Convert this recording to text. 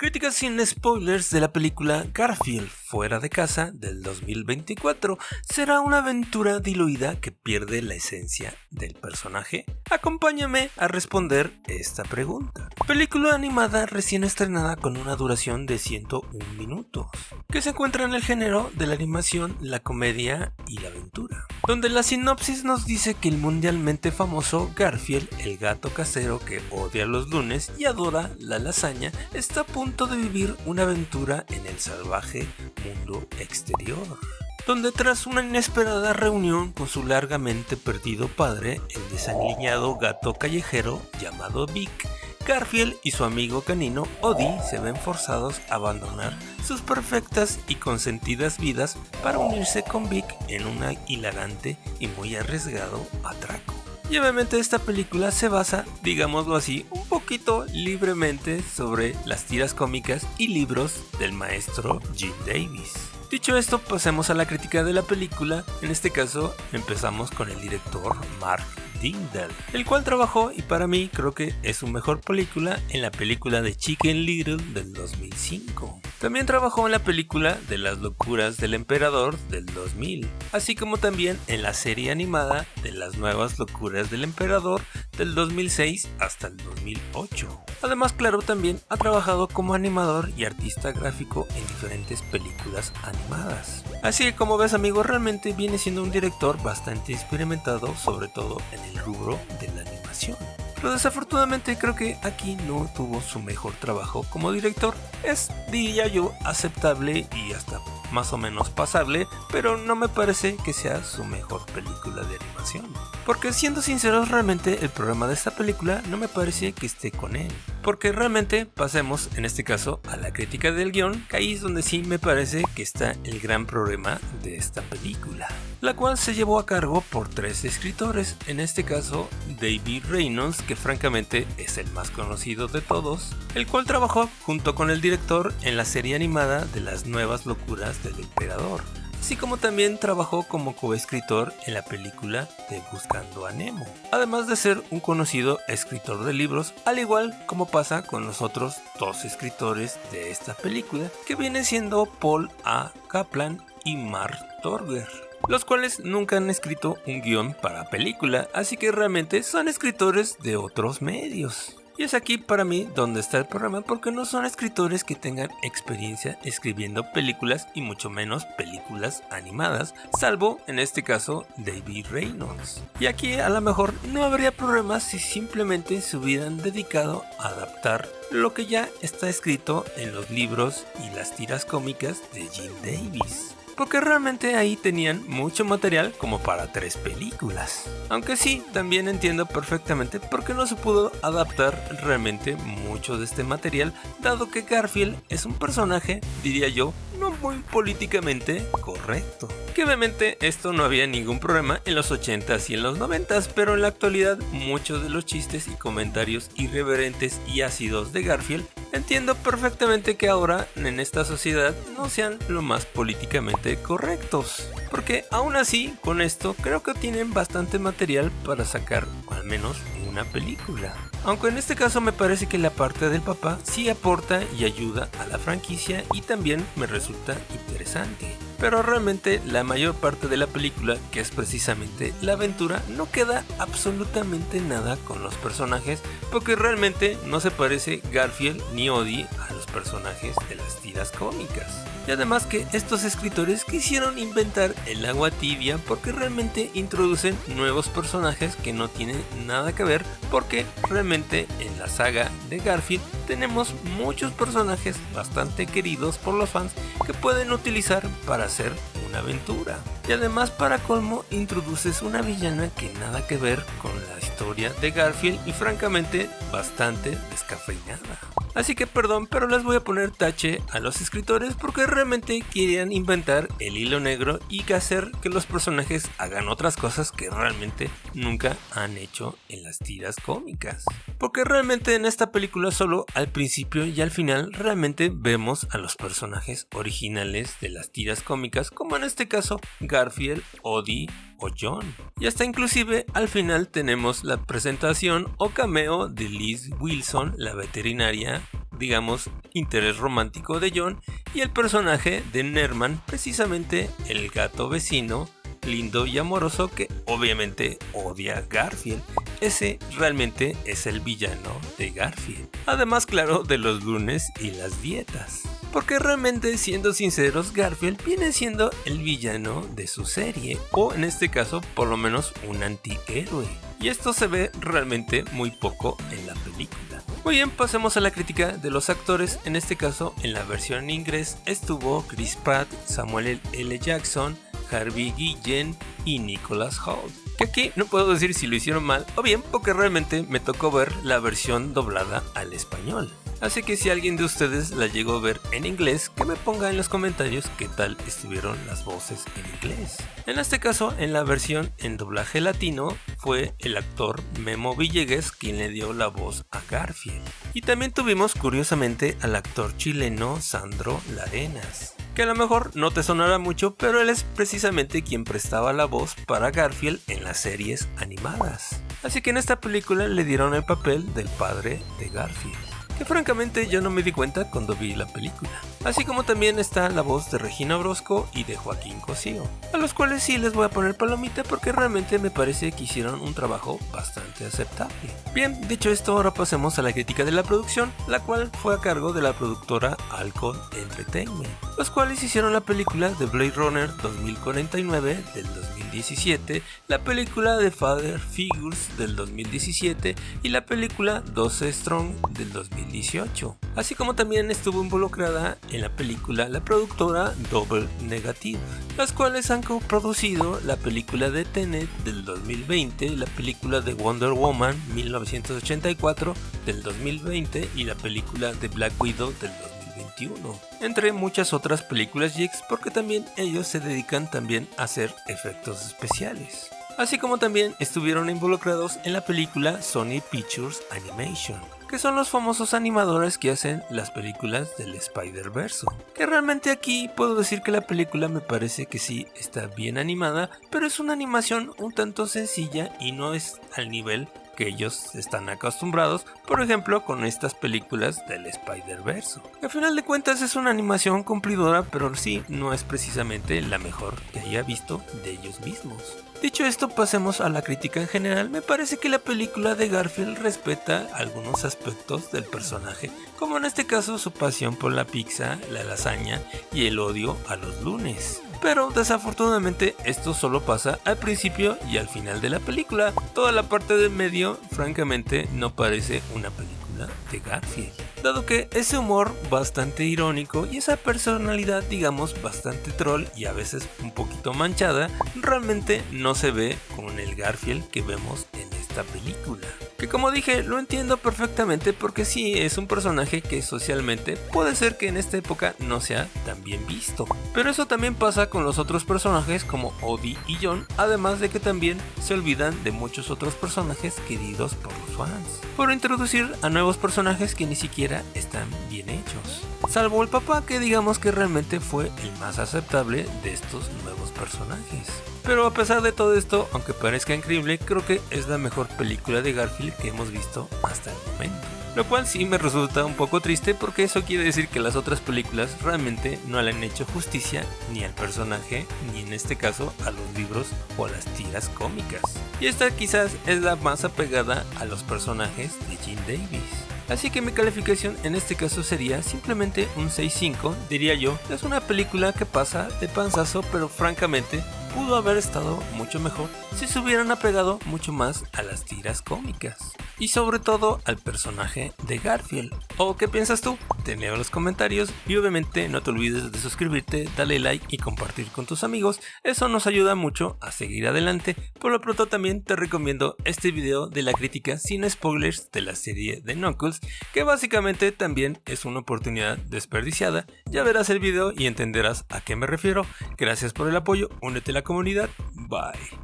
Críticas sin spoilers de la película Garfield fuera de casa del 2024. ¿Será una aventura diluida que pierde la esencia del personaje? Acompáñame a responder esta pregunta. Película animada recién estrenada con una duración de 101 minutos, que se encuentra en el género de la animación, la comedia y la aventura, donde la sinopsis nos dice que el mundialmente famoso Garfield, el gato casero que odia los lunes y adora la lasaña, está a punto de vivir una aventura en el salvaje mundo exterior, donde tras una inesperada reunión con su largamente perdido padre, el desaliñado gato callejero llamado Vic, Garfield y su amigo canino Odie se ven forzados a abandonar sus perfectas y consentidas vidas para unirse con Vic en un hilarante y muy arriesgado atraco. Y obviamente esta película se basa, digámoslo así, un poquito libremente sobre las tiras cómicas y libros del maestro Jim Davis. Dicho esto, pasemos a la crítica de la película. En este caso, empezamos con el director Mark Dindal, el cual trabajó y para mí creo que es su mejor película en la película de Chicken Little del 2005. También trabajó en la película de Las locuras del emperador del 2000, así como también en la serie animada de Las nuevas locuras del emperador del 2006 hasta el 2008. Además, claro, también ha trabajado como animador y artista gráfico en diferentes películas animadas. Así que como ves, amigo, realmente viene siendo un director bastante experimentado, sobre todo en el rubro de la animación. Pero desafortunadamente creo que aquí no tuvo su mejor trabajo como director. Es, diría yo, aceptable y hasta más o menos pasable, pero no me parece que sea su mejor película de animación. Porque siendo sinceros, realmente el problema de esta película no me parece que esté con él. Porque realmente pasemos en este caso a la crítica del guión, que ahí es donde sí me parece que está el gran problema de esta película, la cual se llevó a cargo por 3 escritores, en este caso David Reynolds, que francamente es el más conocido de todos, el cual trabajó junto con el director en la serie animada de Las nuevas locuras del emperador, así como también trabajó como coescritor en la película de Buscando a Nemo, además de ser un conocido escritor de libros, al igual como pasa con los otros 2 escritores de esta película, que vienen siendo Paul A. Kaplan y Mark Torger, los cuales nunca han escrito un guión para película, así que realmente son escritores de otros medios. Y es aquí para mí donde está el problema, porque no son escritores que tengan experiencia escribiendo películas y mucho menos películas animadas, salvo en este caso David Reynolds. Y aquí a lo mejor no habría problemas si simplemente se hubieran dedicado a adaptar lo que ya está escrito en los libros y las tiras cómicas de Jim Davis, porque realmente ahí tenían mucho material como para 3 películas. Aunque sí, también entiendo perfectamente por qué no se pudo adaptar realmente mucho de este material, dado que Garfield es un personaje, diría yo, no muy políticamente correcto. Que obviamente esto no había ningún problema en los 80s y en los 90s, pero en la actualidad muchos de los chistes y comentarios irreverentes y ácidos de Garfield entiendo perfectamente que ahora en esta sociedad no sean lo más políticamente correctos, porque aún así con esto creo que tienen bastante material para sacar al menos una película. Aunque en este caso me parece que la parte del papá sí aporta y ayuda a la franquicia y también me resulta interesante. Pero realmente la mayor parte de la película, que es precisamente la aventura, no queda absolutamente nada con los personajes, porque realmente no se parece Garfield ni Odie a los personajes de las tiras cómicas. Y además que estos escritores quisieron inventar el agua tibia porque realmente introducen nuevos personajes que no tienen nada que ver, porque realmente en la saga de Garfield tenemos muchos personajes bastante queridos por los fans que pueden utilizar para hacer una aventura. Y además, para colmo, introduces una villana que nada que ver con la historia de Garfield y francamente bastante descafeinada. Así que perdón, pero les voy a poner tache a los escritores porque realmente querían inventar el hilo negro y hacer que los personajes hagan otras cosas que realmente nunca han hecho en las tiras cómicas. Porque realmente en esta película solo al principio y al final realmente vemos a los personajes originales de las tiras cómicas, como en este caso Garfield, Odie o John. Y hasta inclusive al final tenemos la presentación o cameo de Liz Wilson, la veterinaria digamos, interés romántico de John y el personaje de Nerman, precisamente el gato vecino, lindo y amoroso que obviamente odia a Garfield. Ese realmente es el villano de Garfield. Además, claro, de los lunes y las dietas. Porque realmente, siendo sinceros, Garfield viene siendo el villano de su serie, o en este caso, por lo menos un antihéroe. Y esto se ve realmente muy poco en la película. Muy bien, pasemos a la crítica de los actores. En este caso, en la versión en inglés estuvo Chris Pratt, Samuel L. Jackson, Harvey Guillen y Nicholas Hoult. Que aquí no puedo decir si lo hicieron mal o bien, porque realmente me tocó ver la versión doblada al español. Así que si alguien de ustedes la llegó a ver en inglés, que me ponga en los comentarios qué tal estuvieron las voces en inglés. En este caso, en la versión en doblaje latino, fue el actor Memo Villegas quien le dio la voz a Garfield. Y también tuvimos curiosamente al actor chileno Sandro Larenas, que a lo mejor no te sonará mucho, pero él es precisamente quien prestaba la voz para Garfield en las series animadas. Así que en esta película le dieron el papel del padre de Garfield, que francamente yo no me di cuenta cuando vi la película. Así como también está la voz de Regina Orozco y de Joaquín Cosío, a los cuales sí les voy a poner palomita porque realmente me parece que hicieron un trabajo bastante aceptable. Bien, dicho esto, ahora pasemos a la crítica de la producción, la cual fue a cargo de la productora Alcon Entertainment, los cuales hicieron la película de Blade Runner 2049 del 2017, la película de Father Figures del 2017 y la película 12 Strong del 2018. Así como también estuvo involucrada en la película la productora Double Negative, las cuales han coproducido la película de Tenet del 2020, la película de Wonder Woman 1984 del 2020 y la película de Black Widow del 2021, entre muchas otras películas geeks, porque también ellos se dedican también a hacer efectos especiales. Así como también estuvieron involucrados en la película Sony Pictures Animation, que son los famosos animadores que hacen las películas del Spider-Verse. Que realmente aquí puedo decir que la película me parece que sí está bien animada, pero es una animación un tanto sencilla y no es al nivel que ellos están acostumbrados, por ejemplo con estas películas del Spider-Verse. Al final de cuentas es una animación cumplidora, pero sí no es precisamente la mejor que haya visto de ellos mismos. Dicho esto, pasemos a la crítica en general. Me parece que la película de Garfield respeta algunos aspectos del personaje, como en este caso su pasión por la pizza, la lasaña y el odio a los lunes. Pero desafortunadamente esto solo pasa al principio y al final de la película. Toda la parte del medio francamente no parece una película de Garfield, dado que ese humor bastante irónico y esa personalidad digamos bastante troll y a veces un poquito manchada realmente no se ve con el Garfield que vemos en esta película. Que como dije, lo entiendo perfectamente porque sí es un personaje que socialmente puede ser que en esta época no sea tan bien visto. Pero eso también pasa con los otros personajes como Odie y John, además de que también se olvidan de muchos otros personajes queridos por los fans, por introducir a nuevos personajes que ni siquiera están bien hechos. Salvo el papá, que digamos que realmente fue el más aceptable de estos nuevos personajes. Pero a pesar de todo esto, aunque parezca increíble, creo que es la mejor película de Garfield que hemos visto hasta el momento. Lo cual sí me resulta un poco triste porque eso quiere decir que las otras películas realmente no le han hecho justicia ni al personaje, ni en este caso a los libros o a las tiras cómicas. Y esta quizás es la más apegada a los personajes de Gene Davis. Así que mi calificación en este caso sería simplemente un 6.5, diría yo. Es una película que pasa de panzazo, pero francamente pudo haber estado mucho mejor si se hubieran apegado mucho más a las tiras cómicas y sobre todo al personaje de Garfield. ¿O qué piensas tú? Te leo en los comentarios y obviamente no te olvides de suscribirte, darle like y compartir con tus amigos. Eso nos ayuda mucho a seguir adelante. Por lo pronto también te recomiendo este video de la crítica sin spoilers de la serie de Knuckles, que básicamente también es una oportunidad desperdiciada. Ya verás el video y entenderás a qué me refiero. Gracias por el apoyo, únete a la comunidad, bye.